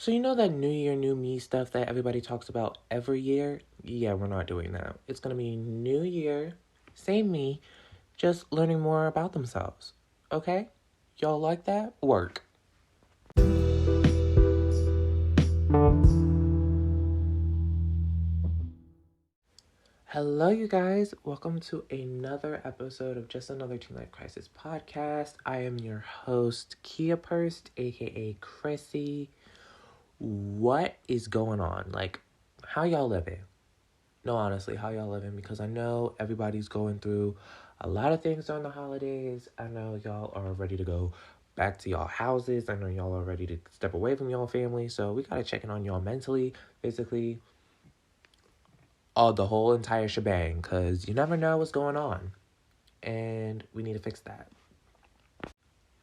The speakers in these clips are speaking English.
So you know that New Year, New Me stuff that everybody talks about every year? Yeah, we're not doing that. It's going to be New Year, same me, just learning more about themselves. Okay? Y'all like that? Work. Hello, you guys. Welcome to another episode of Just Another Teen Life Crisis podcast. I am your host, Kia Purst, aka Chrissy. What is going on? Like, how y'all living? No, honestly, how y'all living? Because I know everybody's going through a lot of things during the holidays. I know y'all are ready to go back to y'all houses. I know y'all are ready to step away from y'all family. So we gotta check in on y'all mentally, physically, all the whole entire shebang. Because you never know what's going on. And we need to fix that.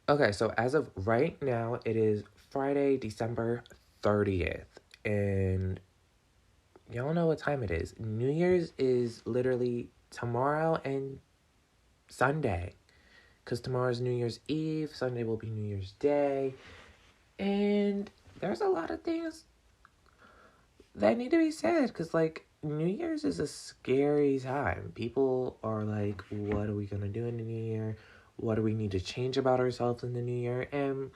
Okay, so as of right now, it is Friday, December 30th. And y'all know what time it is. New Year's is literally tomorrow and Sunday. Because tomorrow's New Year's Eve. Sunday will be New Year's Day. And there's a lot of things that need to be said. Because, like, New Year's is a scary time. People are like, what are we going to do in the New Year? What do we need to change about ourselves in the New Year? And,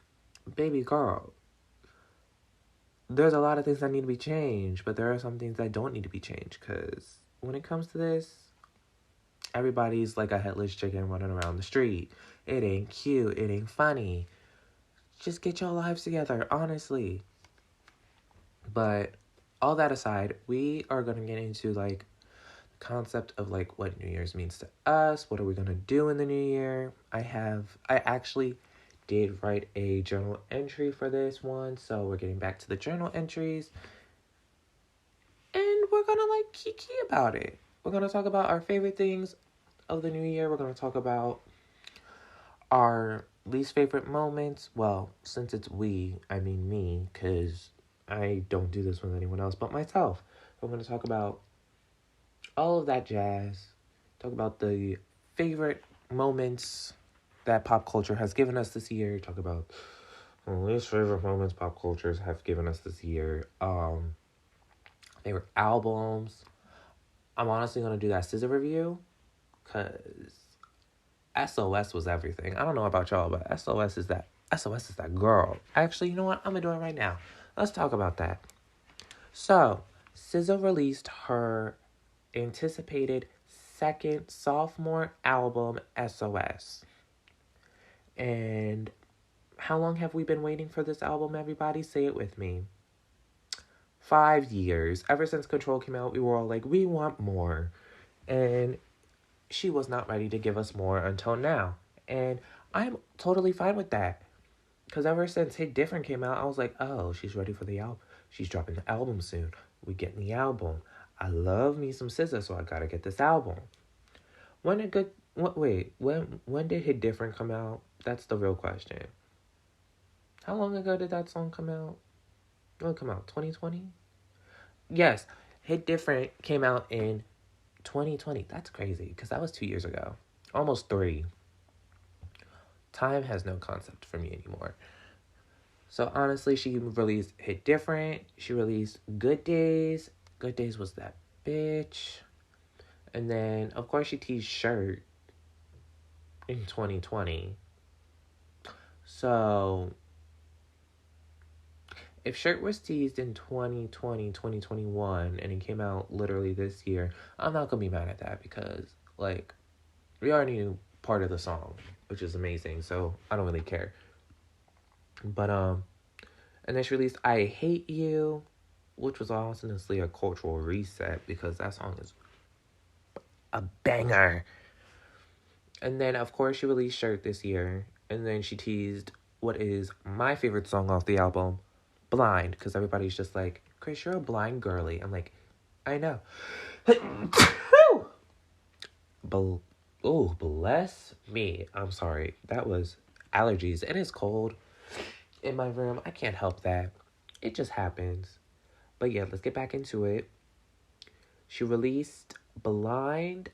baby girl, there's a lot of things that need to be changed. But there are some things that don't need to be changed. Because when it comes to this, everybody's like a headless chicken running around the street. It ain't cute. It ain't funny. Just get your lives together, honestly. But all that aside, we are going to get into, like, the concept of, like, what New Year's means to us. What are we going to do in the new year? I actually did write a journal entry for this one. So we're getting back to the journal entries. And we're going to, like, kiki about it. We're going to talk about our favorite things of the new year. We're going to talk about our least favorite moments. Well, since it's we, I mean me, because I don't do this with anyone else but myself. I'm going to talk about all of that jazz. Talk about the favorite moments that pop culture has given us this year. Talk about the least favorite moments pop cultures have given us this year. Favorite albums. I'm honestly going to do that SZA review, because SOS was everything. I don't know about y'all, but SOS is that girl. Actually, you know what? I'm gonna do it right now. Let's talk about that. So, SZA released her anticipated second sophomore album, SOS. And how long have we been waiting for this album, everybody? Say it with me. 5 years. Ever since Control came out, we were all like, we want more. And she was not ready to give us more until now. And I'm totally fine with that. Because ever since Hit Different came out, I was like, oh, she's ready for the album. She's dropping the album soon. We getting the album. I love me some SZA, so I gotta get this album. When did Hit Different come out? That's the real question. How long ago did that song come out? When did it come out? 2020? Yes, Hit Different came out in 2020. That's crazy, because that was 2 years ago. Almost 3. Time has no concept for me anymore. So honestly, she released Hit Different. She released Good Days. Good Days was that bitch. And then, of course, she teased Shirt in 2020. So, if Shirt was teased in 2020, 2021, and it came out literally this year, I'm not going to be mad at that, because, like, we already knew part of the song, which is amazing, so I don't really care. But, and then she released I Hate You, which was honestly a cultural reset, because that song is a banger. And then, of course, she released Shirt this year, and then she teased what is my favorite song off the album, Blind, because everybody's just like, Chris, you're a blind girly. I'm like, I know. Oh, bless me. I'm sorry. That was allergies. It is cold in my room. I can't help that. It just happens. But yeah, let's get back into it. She released Blind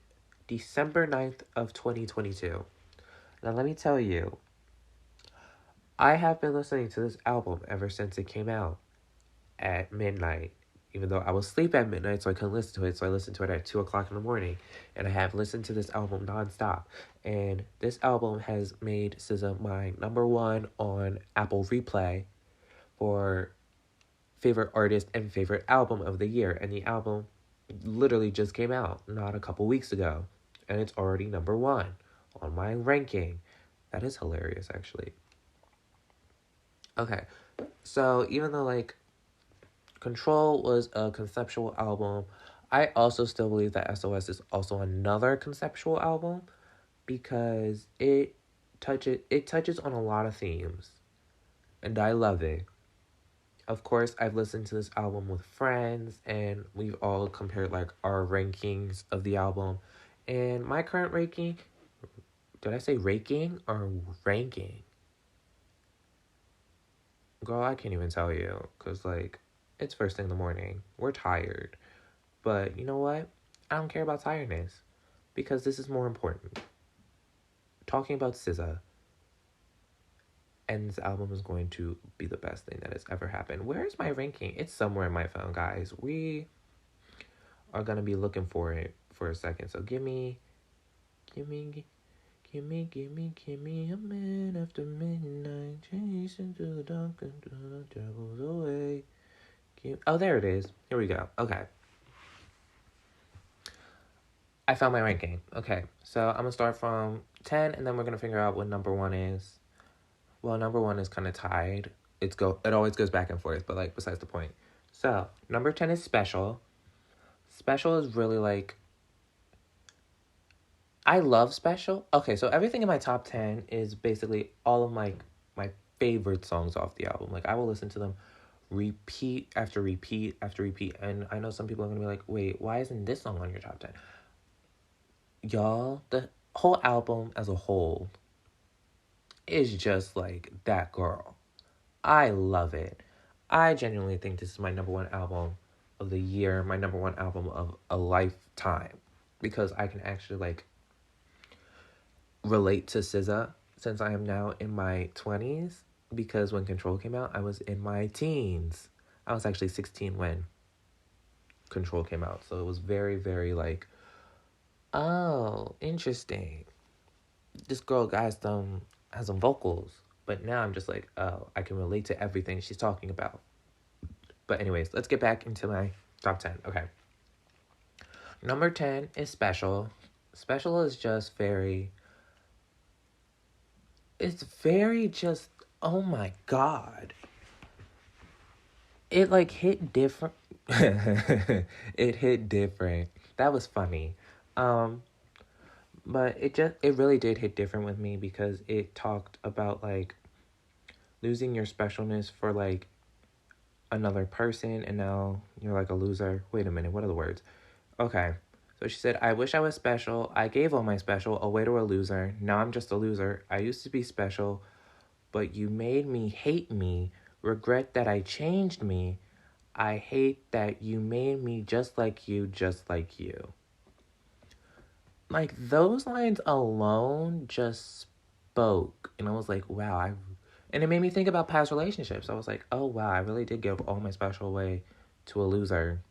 December 9th of 2022. Now, let me tell you, I have been listening to this album ever since it came out. at midnight, even though I was asleep at midnight, so I couldn't listen to it. So I listened to it at 2 o'clock in the morning, and I have listened to this album nonstop. And this album has made SZA my number one on Apple Replay for favorite artist and favorite album of the year. And the album literally just came out not a couple weeks ago, and it's already number one on my ranking. That is hilarious, actually. Okay, so even though like Control was a conceptual album, I also still believe that SOS is also another conceptual album because it touches on a lot of themes, and I love it. Of course, I've listened to this album with friends, and we've all compared like our rankings of the album. And my current ranking, did I say ranking or ranking? Girl, I can't even tell you because like it's first thing in the morning. We're tired. But you know what? I don't care about tiredness because this is more important. Talking about SZA, and this album is going to be the best thing that has ever happened. Where is my ranking? It's somewhere in my phone, guys. We are gonna be looking for it for a second. So give me a man after midnight, chasing through the dark and the devil's away. Oh, there it is. Here we go. Okay. I found my ranking. Okay, so I'm gonna start from 10, and then we're gonna figure out what number one is. Well, number one is kind of tied. It always goes back and forth, but like besides the point. So number 10 is Special. Special is really like, I love Special. Okay, so everything in my top 10 is basically all of my favorite songs off the album. Like I will listen to them repeat after repeat after repeat, and I know some people are gonna be like, wait, why isn't this song on your top 10? Y'all, the whole album as a whole is just like that girl. I love it. I genuinely think this is my number one album of the year, my number one album of a lifetime, because I can actually like relate to SZA since I am now in my 20s, because when Control came out, I was in my teens. I was actually 16 when Control came out, so it was very, very like, oh, interesting. This girl has some vocals, but now I'm just like, oh, I can relate to everything she's talking about. But anyways, let's get back into my top 10. Okay. Number 10 is Special. Special is just it's very just, oh my God. It like hit different. It hit different. That was funny. But it really did hit different with me because it talked about like losing your specialness for like another person, and now you're like a loser. Wait a minute, what are the words? Okay. So she said, I wish I was special. I gave all my special away to a loser. Now I'm just a loser. I used to be special, but you made me hate me. Regret that I changed me. I hate that you made me just like you, just like you. Like, those lines alone just spoke. And I was like, wow. And it made me think about past relationships. I was like, oh, wow, I really did give all my special away to a loser.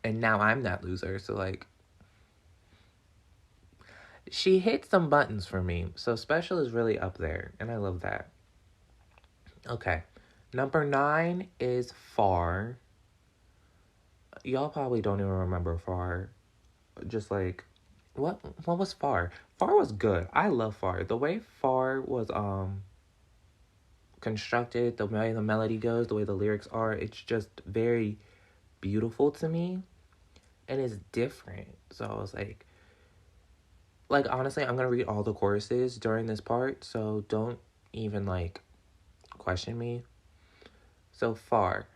And now I'm that loser. So, like, she hit some buttons for me. So Special is really up there. And I love that. Okay. Number 9 is Far. Y'all probably don't even remember Far. Just like, what was Far? Far was good. I love Far. The way Far was constructed, the way the melody goes, the way the lyrics are, it's just very beautiful to me. And it's different. So I was like honestly, I'm gonna read all the choruses during this part, so don't even like question me. So Far.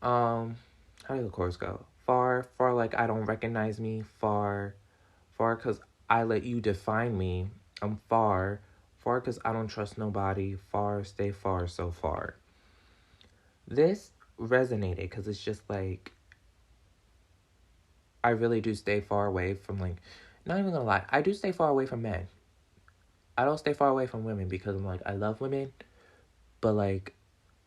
How did the chorus go? Far, far like I don't recognize me. Far, far cause I let you define me. I'm far, far cause I don't trust nobody. Far, stay far, so far. This resonated because it's just like, I really do stay far away from like, not even gonna lie, I do stay far away from men. I don't stay far away from women because I'm like, I love women, but like,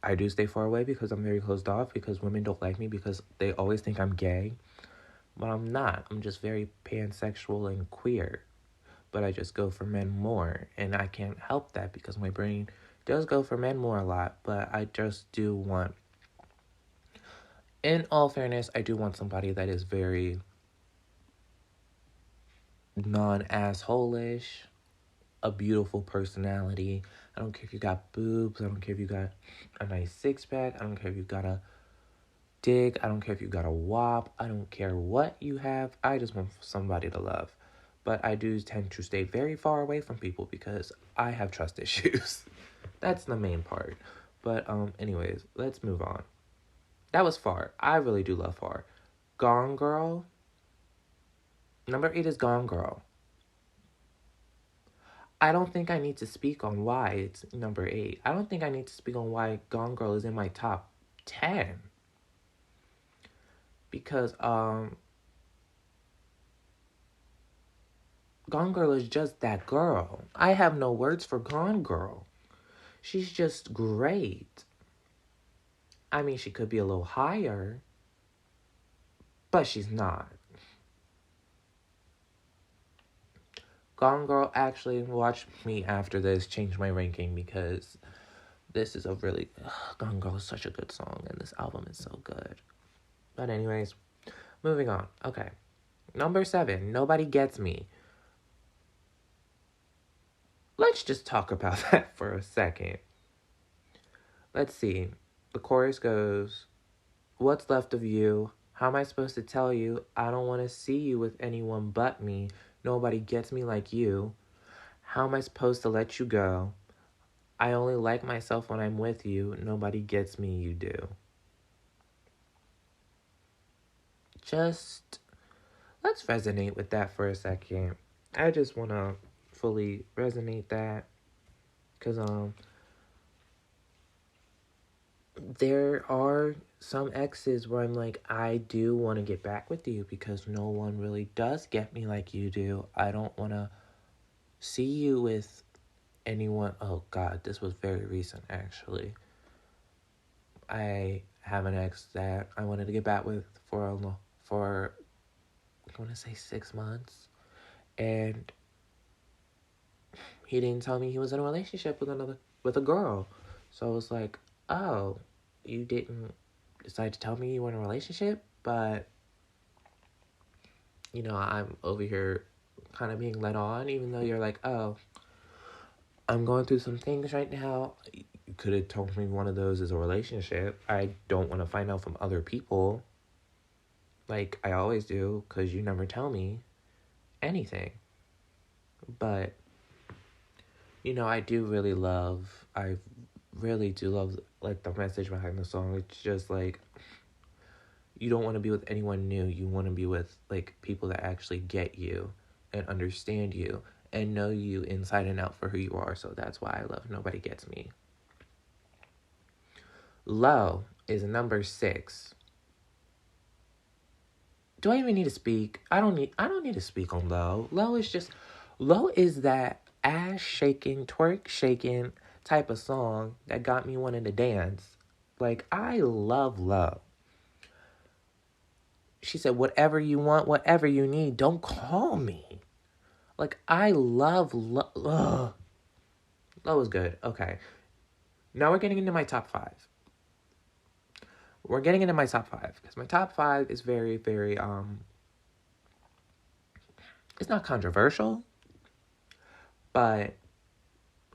I do stay far away because I'm very closed off, because women don't like me because they always think I'm gay. But I'm not. I'm just very pansexual and queer. But I just go for men more. And I can't help that because my brain does go for men more a lot. But I just do want, in all fairness, I do want somebody that is very non-asshole-ish, a beautiful personality. I don't care if you got boobs. I don't care if you got a nice six-pack. I don't care if you got a dick. I don't care if you got a wop. I don't care what you have. I just want somebody to love. But I do tend to stay very far away from people because I have trust issues. That's the main part. But anyways, let's move on. That was Far. I really do love Far. Gone Girl. Number 8 is Gone Girl. I don't think I need to speak on why it's number 8. I don't think I need to speak on why Gone Girl is in my top 10. Because Gone Girl is just that girl. I have no words for Gone Girl. She's just great. I mean, she could be a little higher, but she's not. Gone Girl, actually, watch me after this change my ranking because this is a really... Gone Girl is such a good song and this album is so good. But anyways, moving on. Okay. Number 7, Nobody Gets Me. Let's just talk about that for a second. Let's see. The chorus goes, what's left of you? How am I supposed to tell you? I don't want to see you with anyone but me. Nobody gets me like you. How am I supposed to let you go? I only like myself when I'm with you. Nobody gets me, you do. Just, let's resonate with that for a second. I just want to fully resonate that. Because, there are some exes where I'm like, I do want to get back with you because no one really does get me like you do. I don't want to see you with anyone. Oh God, this was very recent actually. I have an ex that I wanted to get back with for I want to say 6 months, and he didn't tell me he was in a relationship with a girl. So I was like, oh, you didn't decide to tell me you were in a relationship, but I'm over here kind of being led on, even though you're like, oh, I'm going through some things right now. You could have told me one of those is a relationship. I don't want to find out from other people like I always do, because you never tell me anything. But I really do love like the message behind the song. It's just like, you don't want to be with anyone new. You want to be with like people that actually get you and understand you and know you inside and out for who you are. So that's why I love Nobody Gets Me. Low is number 6. Do I even need to speak? I don't need to speak on Low. Low is that ass shaking, twerk shaking type of song that got me wanting to dance. Like, I love Low. She said, whatever you want, whatever you need, don't call me. Like, I love Low. Low is good. Okay. Now we're getting into my top 5. Because my top 5 is very, very, it's not controversial, but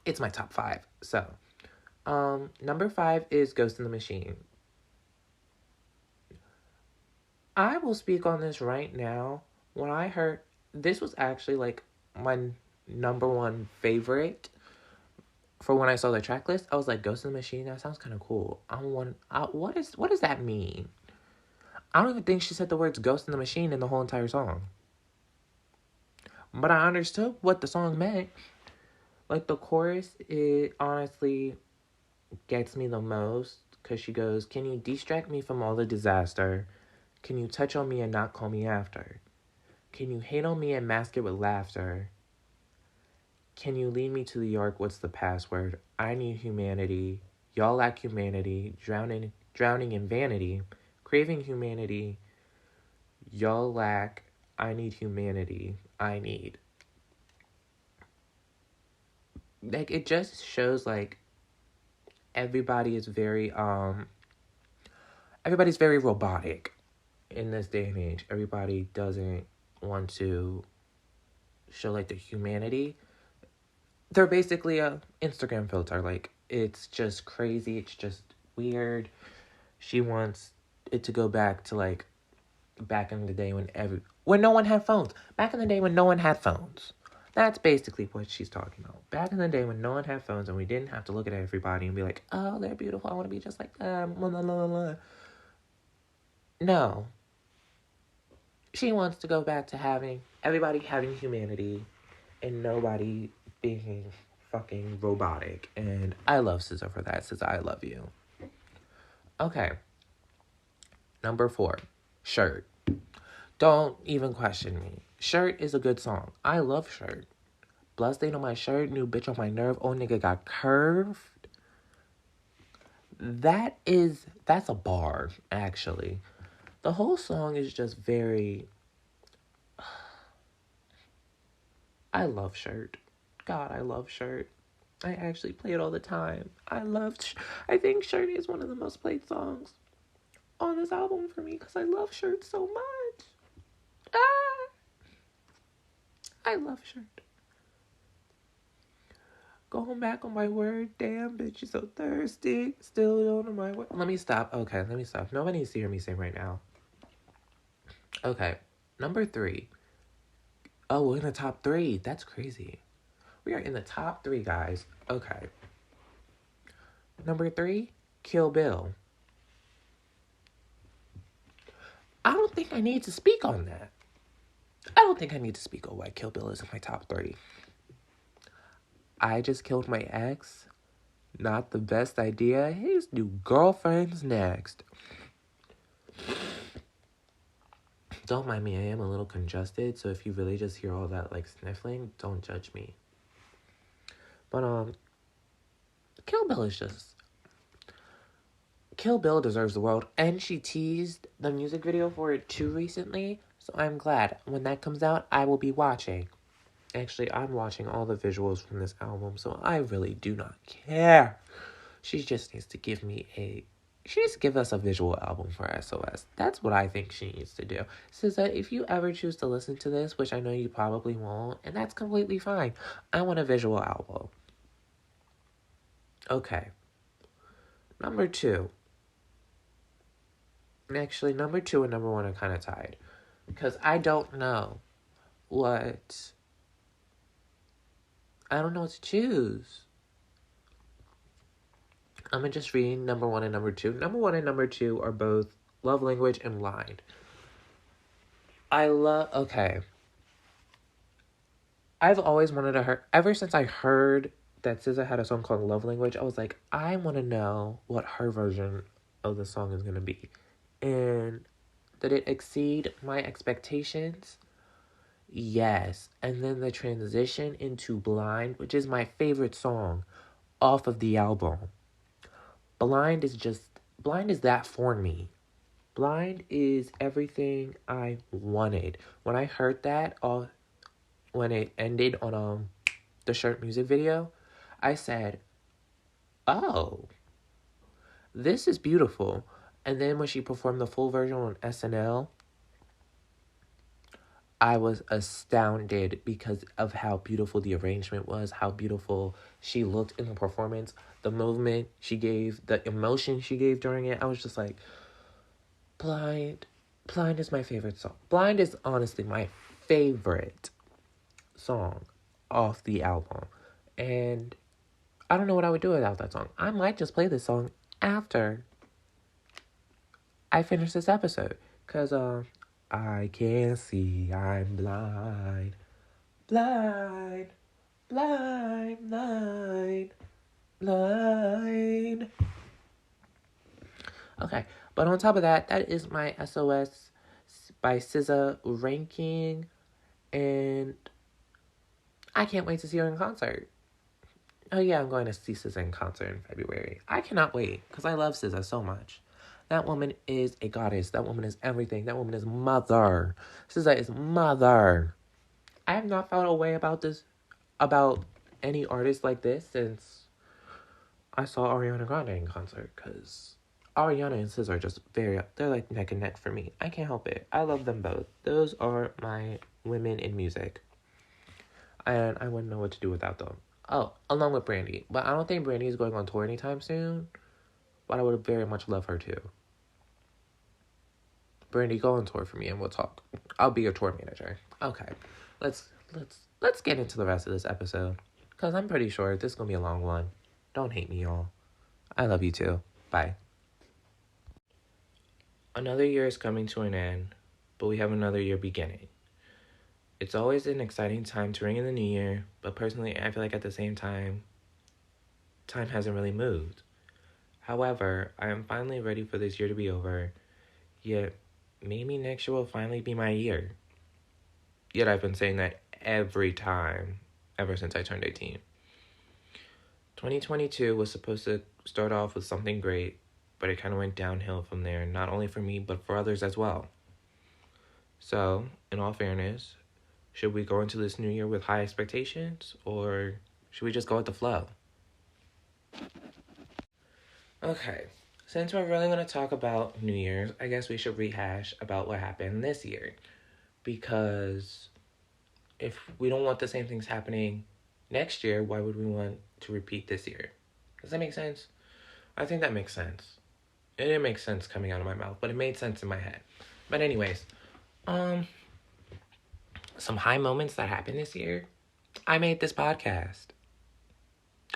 it's my top 5. So, number 5 is Ghost in the Machine. I will speak on this right now. When I heard, this was actually like my number 1 favorite for when I saw the track list. I was like, Ghost in the Machine, that sounds kind of cool. What does that mean? I don't even think she said the words Ghost in the Machine in the whole entire song. But I understood what the song meant. Like, the chorus, it honestly gets me the most. Because she goes, can you distract me from all the disaster? Can you touch on me and not call me after? Can you hate on me and mask it with laughter? Can you lead me to the Ark? What's the password? I need humanity. Y'all lack humanity, drowning in vanity, craving humanity. Y'all lack, I need humanity. I need. Like, it just shows, like, everybody is very, everybody's very robotic in this day and age. Everybody doesn't want to show, like, the humanity. They're basically a Instagram filter. Like, it's just crazy. It's just weird. She wants it to go back to, like, back in the day when no one had phones. Back in the day when no one had phones. That's basically what she's talking about. Back in the day when no one had phones and we didn't have to look at everybody and be like, oh, they're beautiful. I want to be just like them. Blah, blah, blah, blah. No. She wants to go back to having everybody having humanity and nobody being fucking robotic. And I love SZA for that. SZA, I love you. Okay. Number 4. Shirt. Don't even question me. Shirt is a good song. I love Shirt. Blood stain on my shirt, new bitch on my nerve, old nigga got curved. That's a bar, actually. The whole song is just very... I love Shirt. God, I love Shirt. I actually play it all the time. I think Shirt is one of the most played songs on this album for me because I love Shirt so much. I love Shirt. Going back on my word, damn bitch, you're so thirsty. Still don't know my word. Let me stop. Okay, let me stop. Nobody needs to hear me sing right now. Okay, number 3. Oh, we're in the top 3. That's crazy. We are in the top 3, guys. Okay. Number 3, Kill Bill. I don't think I need to speak on that. I don't think I need to speak on why Kill Bill is in my top 3. I just killed my ex. Not the best idea. His new girlfriend's next. Don't mind me, I am a little congested, so if you really just hear all that, like, sniffling, don't judge me. But, Kill Bill is just... Kill Bill deserves the world, and she teased the music video for it too recently, so I'm glad. When that comes out, I will be watching. Actually, I'm watching all the visuals from this album, so I really do not care. She just needs to give us a visual album for SOS. That's what I think she needs to do. SZA, if you ever choose to listen to this, which I know you probably won't, and that's completely fine, I want a visual album. Okay. Number 2. Actually, number 2 and number 1 are kind of tied. Because I don't know what to choose. I'm going to just read number 1 and number 2. Number 1 and number 2 are both Love Language and Blind. Okay. I've always wanted to hear, ever since I heard that SZA had a song called Love Language, I was like, I want to know what her version of the song is going to be. And did it exceed my expectations? Yes. And then the transition into Blind, which is my favorite song off of the album. Blind is that for me. Blind is everything I wanted. When I heard that, when it ended on the Shirt music video, I said, oh, this is beautiful. And then when she performed the full version on SNL, I was astounded because of how beautiful the arrangement was, how beautiful she looked in the performance, the movement she gave, the emotion she gave during it. I was just like, Blind is my favorite song. Blind is honestly my favorite song off the album. And I don't know what I would do without that song. I might just play this song after I finish this episode. Because, I can't see, I'm blind. Blind. Blind. Blind. Blind. Okay, but on top of that, that is my SOS by SZA ranking. And I can't wait to see her in concert. Oh yeah, I'm going to see SZA in concert in February. I cannot wait because I love SZA so much. That woman is a goddess. That woman is everything. That woman is mother. SZA is mother. I have not felt a way about any artist like this since I saw Ariana Grande in concert, because Ariana and SZA are just they're like neck and neck for me. I can't help it. I love them both. Those are my women in music. And I wouldn't know what to do without them. Oh, along with Brandy. But I don't think Brandy is going on tour anytime soon. But I would very much love her too. Brandy, go on tour for me and we'll talk. I'll be your tour manager. Okay. Let's get into the rest of this episode. Because I'm pretty sure this is going to be a long one. Don't hate me, y'all. I love you too. Bye. Another year is coming to an end, but we have another year beginning. It's always an exciting time to ring in the new year, but personally, I feel like at the same time hasn't really moved. However, I am finally ready for this year to be over, yet maybe next year will finally be my year. Yet I've been saying that every time, ever since I turned 18. 2022 was supposed to start off with something great, but it kind of went downhill from there, not only for me, but for others as well. So, in all fairness, should we go into this new year with high expectations, or should we just go with the flow? Okay, since we're really going to talk about New Year's, I guess we should rehash about what happened this year. Because if we don't want the same things happening next year, why would we want to repeat this year? Does that make sense? I think that makes sense. It didn't make sense coming out of my mouth, but it made sense in my head. But anyways, some high moments that happened this year. I made this podcast.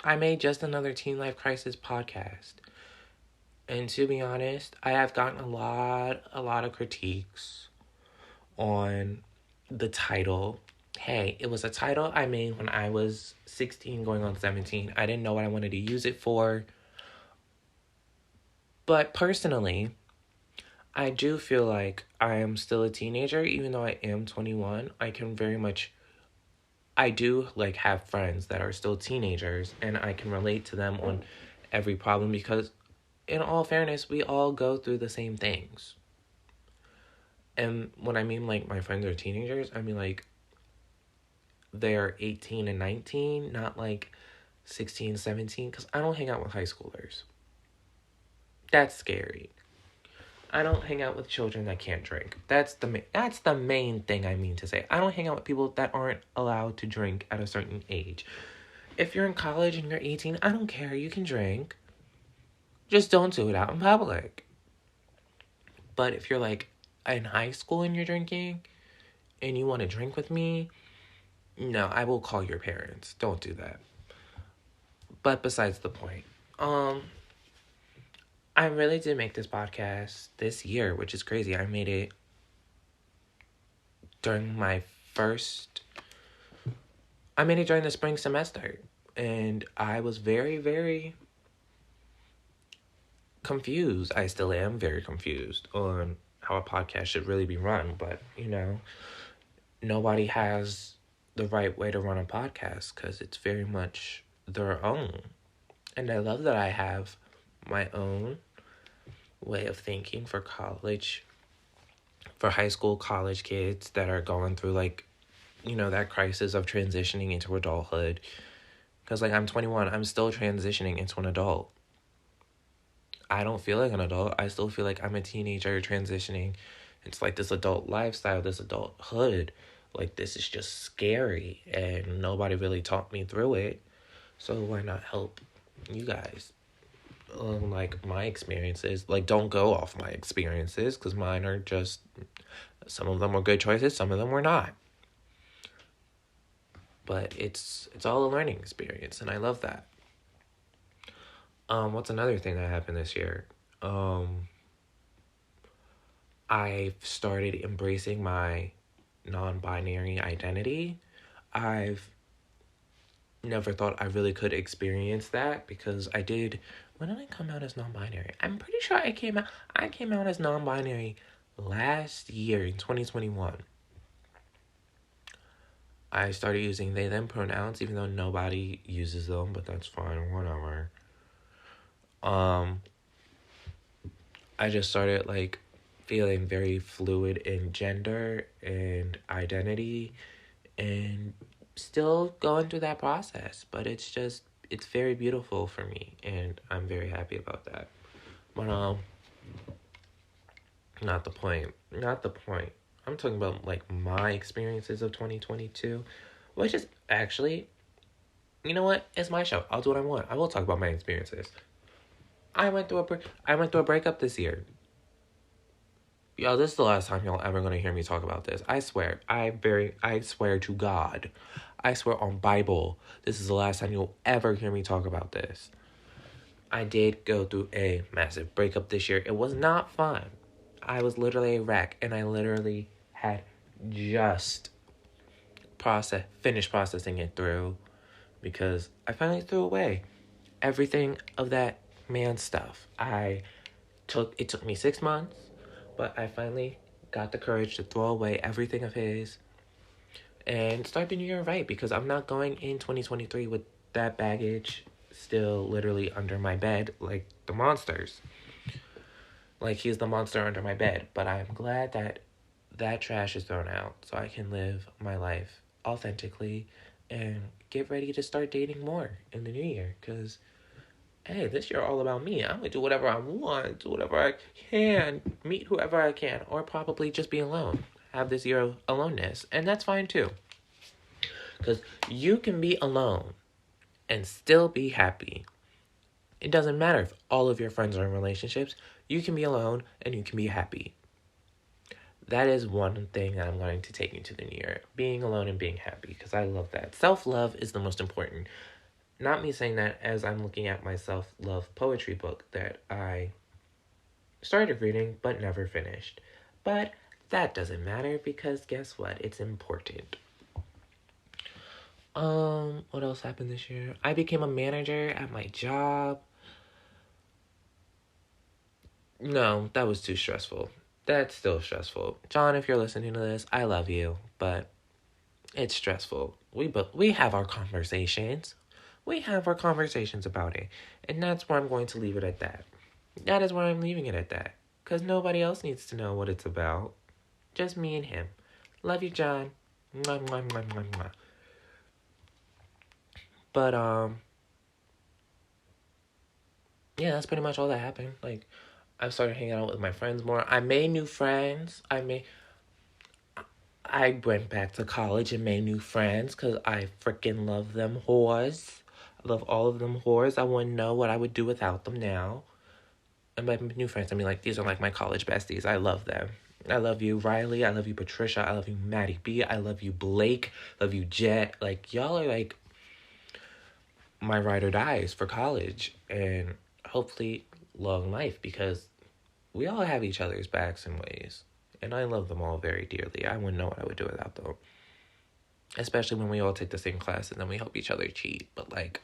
I made Just Another Teen Life Crisis podcast. And to be honest, I have gotten a lot of critiques on the title. Hey, it was a title I made when I was 16 going on 17. I didn't know what I wanted to use it for. But personally, I do feel like I am still a teenager, even though I am 21. I do like have friends that are still teenagers, and I can relate to them on every problem because, in all fairness, we all go through the same things. And when I mean like my friends are teenagers, I mean like they're 18 and 19, not like 16, 17, because I don't hang out with high schoolers. That's scary. I don't hang out with children that can't drink. That's the main thing I mean to say. I don't hang out with people that aren't allowed to drink at a certain age. If you're in college and you're 18, I don't care. You can drink. Just don't do it out in public. But if you're like in high school and you're drinking and you want to drink with me, no, I will call your parents. Don't do that. But besides the point, I really did make this podcast this year, which is crazy. I made it during during the spring semester. And I was very, very confused. I still am very confused on how a podcast should really be run. But, nobody has the right way to run a podcast because it's very much their own. And I love that I have my own way of thinking for college, for high school, college kids that are going through that crisis of transitioning into adulthood. Because I'm 21, I'm still transitioning into an adult. I don't feel like an adult. I still feel like I'm a teenager transitioning. It's like this adult lifestyle, this adulthood. This is just scary and nobody really taught me through it. So why not help you guys? My experiences, don't go off my experiences because mine are just, some of them were good choices, some of them were not. But it's all a learning experience and I love that. What's another thing that happened this year? I've started embracing my non-binary identity. I've never thought I really could experience that because I did. When did I come out as non-binary? I'm pretty sure I came out as non-binary last year in 2021. I started using they, them pronouns, even though nobody uses them, but that's fine, whatever. I just started, like, feeling very fluid in gender and identity, and still going through that process, but it's very beautiful for me, and I'm very happy about that. But, not the point. Not the point. I'm talking about, like, my experiences of 2022, which is actually, you know what? It's my show. I'll do what I want. I will talk about my experiences. I went through a breakup this year. Yo, this is the last time y'all ever gonna hear me talk about this. I swear. I swear to God. I swear on Bible. This is the last time you'll ever hear me talk about this. I did go through a massive breakup this year. It was not fun. I was literally a wreck, and I literally had just finished processing it through, because I finally threw away everything of that man stuff. It took me 6 months, but I finally got the courage to throw away everything of his and start the new year right, because I'm not going in 2023 with that baggage still literally under my bed like the monsters. Like, he's the monster under my bed, but I'm glad that that trash is thrown out so I can live my life authentically and get ready to start dating more in the new year, because hey, this year all about me. I'm gonna do whatever I want, do whatever I can, meet whoever I can, or probably just be alone. Have this year of aloneness, and that's fine too. Because you can be alone and still be happy. It doesn't matter if all of your friends are in relationships. You can be alone and you can be happy. That is one thing that I'm going to take into the new year. Being alone and being happy, because I love that. Self-love is the most important. Not me saying that as I'm looking at my self-love poetry book that I started reading but never finished. But that doesn't matter, because guess what? It's important. What else happened this year? I became a manager at my job. No, that was too stressful. That's still stressful. John, if you're listening to this, I love you, but it's stressful. We have our conversations. We have our conversations about it. And that's where I'm going to leave it at that. That is where I'm leaving it at that. Because nobody else needs to know what it's about. Just me and him. Love you, John. Mwah, mwah, mwah, mwah, mwah. But, yeah, that's pretty much all that happened. Like, I've started hanging out with my friends more. I made new friends. I went back to college and made new friends because I freaking love them whores. I love all of them whores. I wouldn't know what I would do without them now. And by new friends, I mean, like, these are like my college besties. I love them. I love you, Riley. I love you, Patricia. I love you, Maddie B. I love you, Blake. I love you, Jet. Like, y'all are like my ride or dies for college. And hopefully long life, because we all have each other's backs and ways. And I love them all very dearly. I wouldn't know what I would do without them. Especially when we all take the same class and then we help each other cheat. But, like,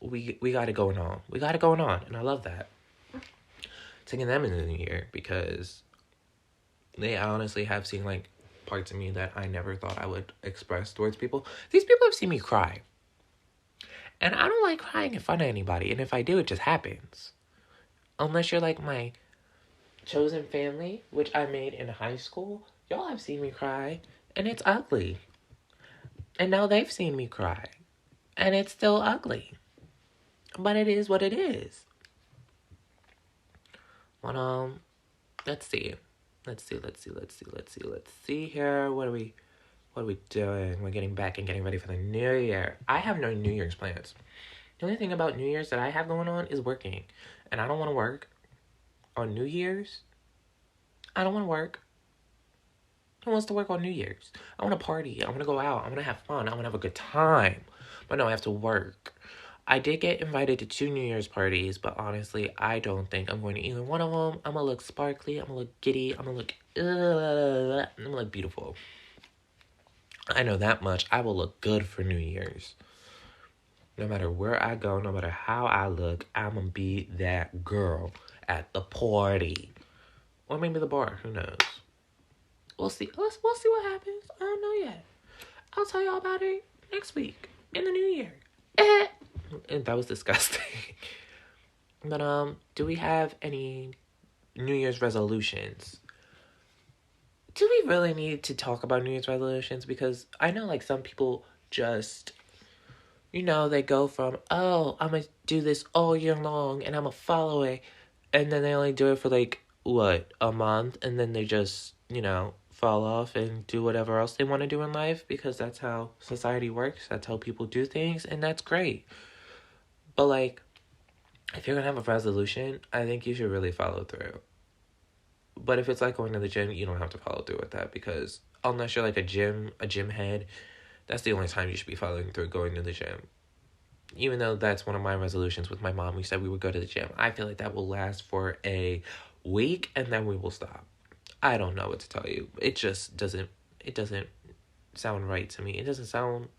we got it going on. We got it going on. And I love that. Taking them in the new year, because they honestly have seen, like, parts of me that I never thought I would express towards people. These people have seen me cry. And I don't like crying in front of anybody. And if I do, it just happens. Unless you're, like, my chosen family, which I made in high school. Y'all have seen me cry. And it's ugly. And now they've seen me cry. And it's still ugly. But it is what it is. But, let's see here. What are we doing? We're getting back and getting ready for the new year. I have no New Year's plans. The only thing about New Year's that I have going on is working. And I don't want to work on New Year's. I don't want to work. Who wants to work on New Year's? I want to party. I want to go out. I want to have fun. I want to have a good time. But no, I have to work. I did get invited to 2 New Year's parties, but honestly, I don't think I'm going to either one of them. I'm going to look sparkly. I'm going to look giddy. I'm going to look beautiful. I know that much. I will look good for New Year's. No matter where I go, no matter how I look, I'm going to be that girl at the party. Or maybe the bar. Who knows? We'll see. We'll see what happens. I don't know yet. I'll tell y'all about it next week in the new year. And that was disgusting. But do we have any New Year's resolutions? Do we really need to talk about New Year's resolutions? Because I know, like, some people just, they go from, oh, I'm going to do this all year long and I'm going to follow it. And then they only do it for, like, a month? And then they just, fall off and do whatever else they want to do in life, because that's how society works. That's how people do things. And that's great. But, like, if you're going to have a resolution, I think you should really follow through. But if it's like going to the gym, you don't have to follow through with that, because unless you're like a gym head, that's the only time you should be following through, going to the gym. Even though that's one of my resolutions with my mom. We said we would go to the gym. I feel like that will last for a week and then we will stop. I don't know what to tell you. It just doesn't sound right to me. It doesn't sound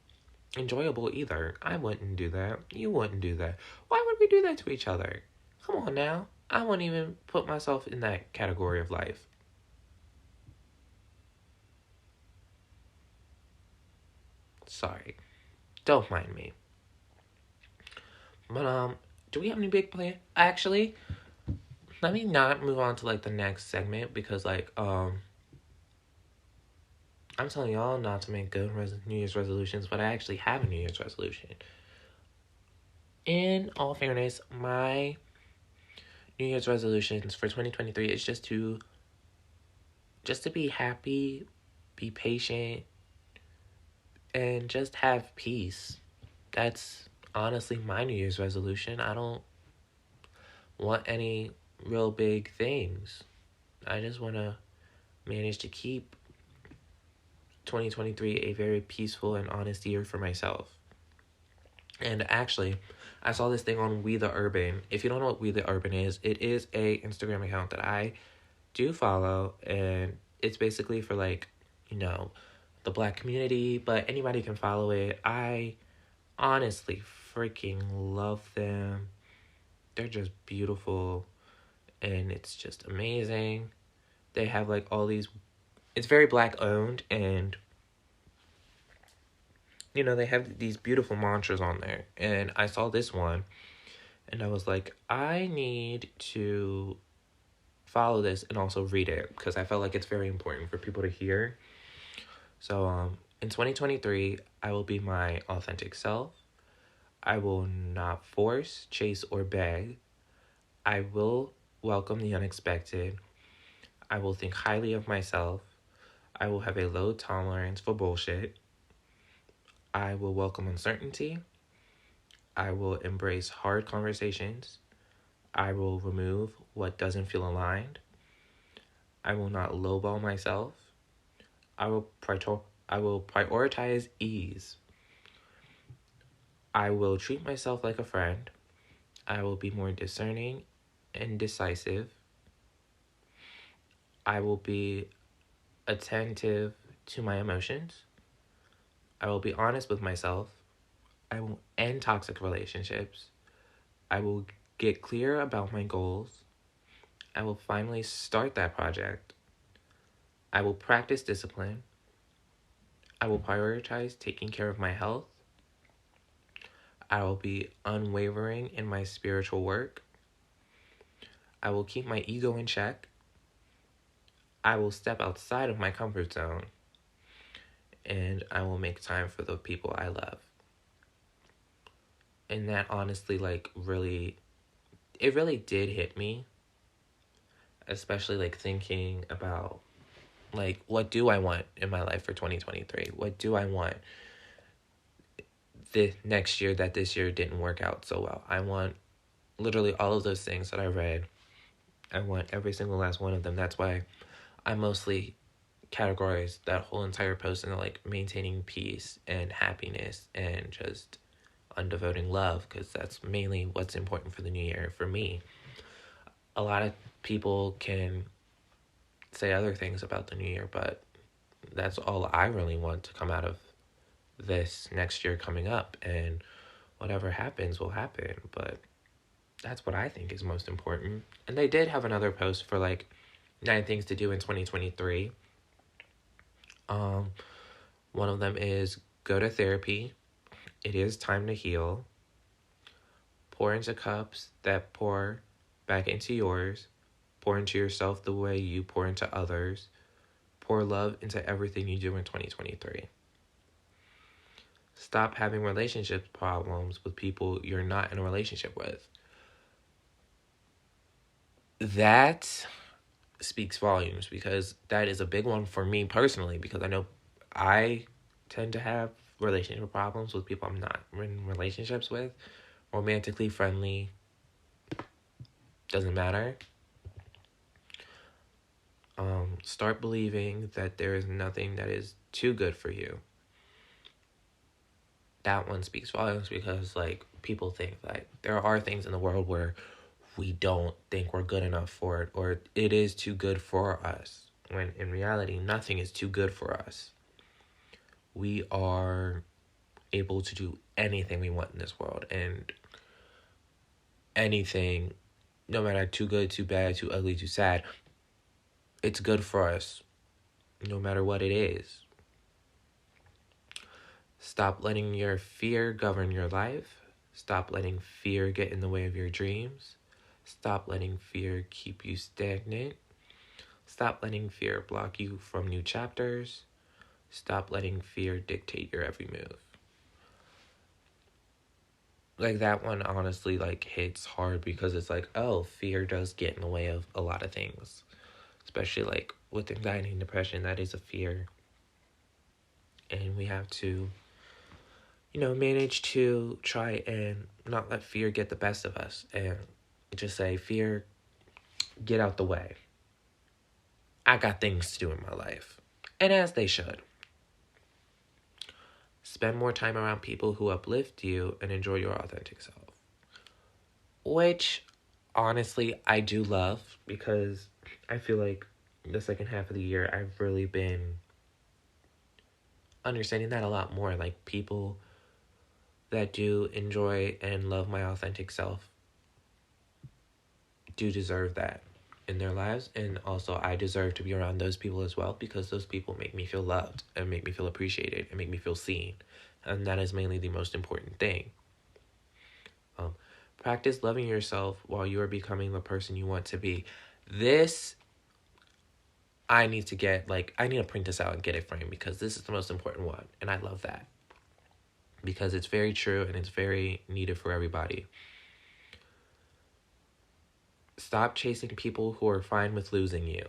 enjoyable either. I wouldn't do that. You wouldn't do that. Why would we do that to each other? Come on now. I wouldn't even put myself in that category of life. Sorry. Don't mind me. But, do we have any big plans? Actually, let me not move on to, like, the next segment, because, like, I'm telling y'all not to make good New Year's resolutions, but I actually have a New Year's resolution. In all fairness, my New Year's resolutions for 2023 is just to be happy, be patient, and just have peace. That's honestly my New Year's resolution. I don't want any real big things. I just want to manage to keep 2023 a very peaceful and honest year for myself. And actually, I saw this thing on We The Urban. If you don't know what We The Urban is, it is a Instagram account that I do follow, and it's basically for, like, the Black community, but anybody can follow it. I honestly freaking love them. They're just beautiful, and it's just amazing. They have, like, all these, it's very Black owned, and they have these beautiful mantras on there. And I saw this one, and I was like, I need to follow this and also read it, because I felt like it's very important for people to hear. So, in 2023, I will be my authentic self. I will not force, chase, or beg. I will welcome the unexpected. I will think highly of myself. I will have a low tolerance for bullshit. I will welcome uncertainty. I will embrace hard conversations. I will remove what doesn't feel aligned. I will not lowball myself. I will prioritize ease. I will treat myself like a friend. I will be more discerning and decisive. I will be attentive to my emotions. I will be honest with myself. I will end toxic relationships. I will get clear about my goals. I will finally start that project. I will practice discipline. I will prioritize taking care of my health. I will be unwavering in my spiritual work. I will keep my ego in check. I will step outside of my comfort zone. And I will make time for the people I love. And that honestly, like, it really did hit me. Especially, like, thinking about, like, what do I want in my life for 2023? What do I want the next year that this year didn't work out so well? I want literally all of those things that I read. I want every single last one of them. That's why I mostly categorize that whole entire post into, like, maintaining peace and happiness and just undevoting love, because that's mainly what's important for the new year for me. A lot of people can say other things about the new year, but that's all I really want to come out of this next year coming up, and whatever happens will happen. But that's what I think is most important. And they did have another post for, like, 9 things to do in 2023. One of them is Go to therapy. It is time to heal. Pour into cups that pour back into yours. Pour into yourself the way you pour into others. Pour love into everything you do in 2023. Stop having relationship problems with people you're not in a relationship with. That speaks volumes, because that is a big one for me personally, because I know I tend to have relationship problems with people I'm not in relationships with. Romantically, friendly, doesn't matter. Start believing that there is nothing that is too good for you. That one speaks volumes, because like people think like there are things in the world where we don't think we're good enough for it, or it is too good for us, when in reality nothing is too good for us. We are able to do anything we want in this world, and anything, no matter too good, too bad, too ugly, too sad, it's good for us, no matter what it is. Stop letting your fear govern your life. Stop letting fear get in the way of your dreams. Stop letting fear keep you stagnant. Stop letting fear block you from new chapters. Stop letting fear dictate your every move. Like, that one honestly like hits hard, because it's like, oh, fear does get in the way of a lot of things. Especially like with anxiety and depression, that is a fear. And we have to, manage to try and not let fear get the best of us, and just say, fear, get out the way. I got things to do in my life. And as they should. Spend more time around people who uplift you and enjoy your authentic self. Which, honestly, I do love, because I feel like the second half of the year, I've really been understanding that a lot more. Like, people that do enjoy and love my authentic self do deserve that in their lives. And also, I deserve to be around those people as well, because those people make me feel loved and make me feel appreciated and make me feel seen. And that is mainly the most important thing. Practice loving yourself while you are becoming the person you want to be. This, I need to print this out and get it framed, because this is the most important one. And I love that, because it's very true and it's very needed for everybody. Stop chasing people who are fine with losing you.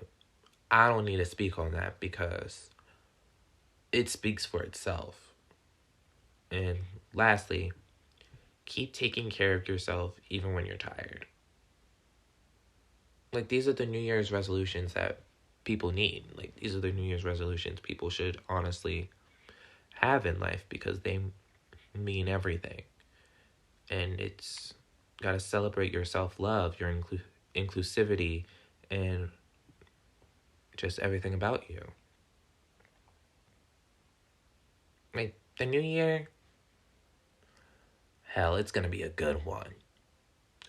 I don't need to speak on that, because it speaks for itself. And lastly, keep taking care of yourself even when you're tired. Like, these are the New Year's resolutions that people need. Like, these are the New Year's resolutions people should honestly have in life, because they mean everything. And it's got to celebrate your self-love, your inclusivity, and just everything about you. Like, the new year, hell, it's going to be a good one.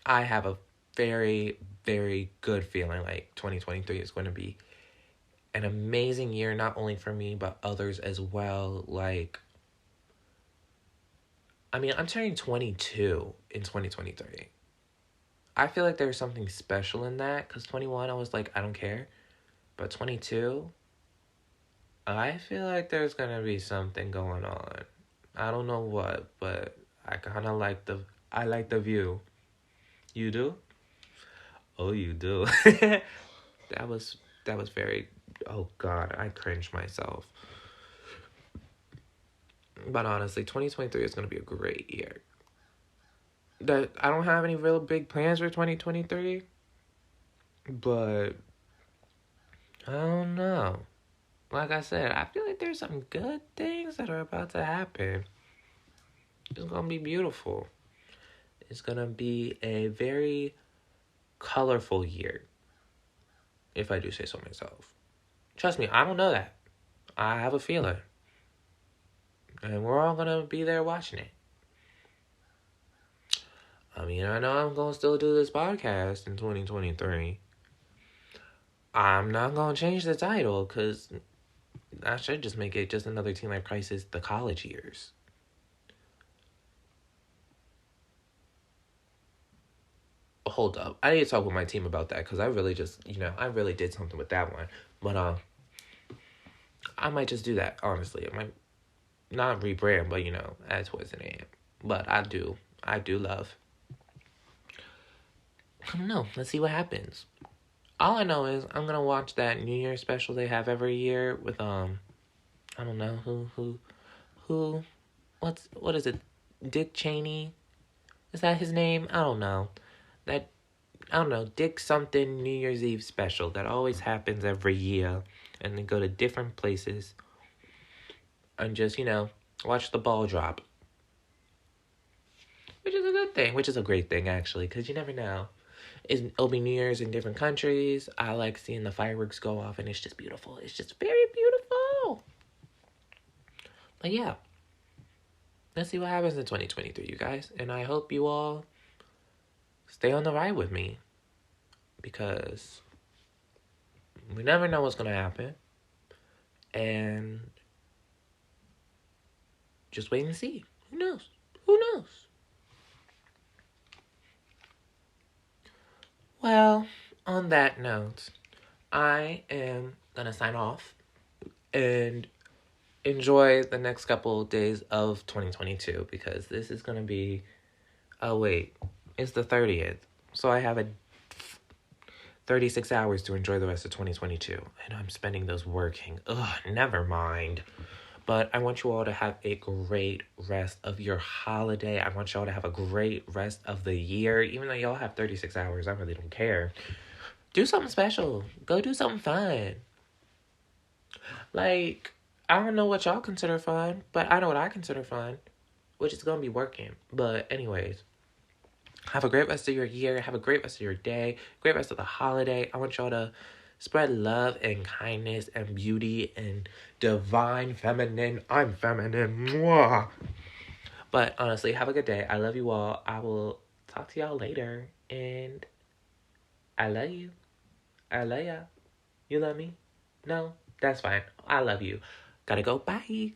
I have a very, very good feeling like 2023 is going to be an amazing year, not only for me, but others as well. Like, I'm turning 22 in 2023. I feel like there's something special in that, because 21, I was like, I don't care. But 22, I feel like there's going to be something going on. I don't know what, but I kind of I like the view. You do? Oh, you do. That was very, oh God, I cringed myself. But honestly, 2023 is going to be a great year. I don't have any real big plans for 2023, but I don't know. Like I said, I feel like there's some good things that are about to happen. It's going to be beautiful. It's going to be a very colorful year, if I do say so myself. Trust me, I don't know that. I have a feeling. And we're all going to be there watching it. I know I'm going to still do this podcast in 2023. I'm not going to change the title, because I should just make it just another teen life crisis, the college years. Hold up. I need to talk with my team about that because I really just, I really did something with that one. But I might just do that, honestly. I might not rebrand, but, add towards an AM. But I do love. I don't know. Let's see what happens. All I know is I'm gonna watch that New Year's special they have every year with I don't know who what is it? Dick Cheney? Is that his name? I don't know. That I don't know, Dick something New Year's Eve special that always happens every year, and they go to different places and just, watch the ball drop. Which is a good thing, which is a great thing actually, because you never know. It'll be New Year's in different countries. I like seeing the fireworks go off, and it's just beautiful. It's just very beautiful. But yeah, let's see what happens in 2023, you guys. And I hope you all stay on the ride with me, because we never know what's going to happen. And just wait and see. Who knows? Who knows? Well, on that note, I am going to sign off and enjoy the next couple of days of 2022, because this is going to be... Oh, wait. It's the 30th. So I have 36 hours to enjoy the rest of 2022. And I'm spending those working. Ugh, never mind. But I want you all to have a great rest of your holiday. I want y'all to have a great rest of the year. Even though y'all have 36 hours, I really don't care. Do something special. Go do something fun. Like, I don't know what y'all consider fun, but I know what I consider fun, which is going to be working. But anyways, have a great rest of your year. Have a great rest of your day. Great rest of the holiday. I want y'all to spread love and kindness and beauty and divine feminine. I'm feminine. Mwah. But honestly, have a good day. I love you all. I will talk to y'all later. And I love you. I love ya. You love me? No? That's fine. I love you. Gotta go. Bye.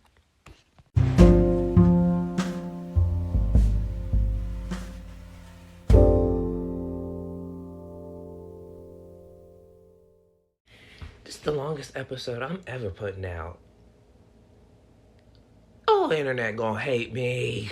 This is the longest episode I'm ever putting out. Oh, internet gonna hate me.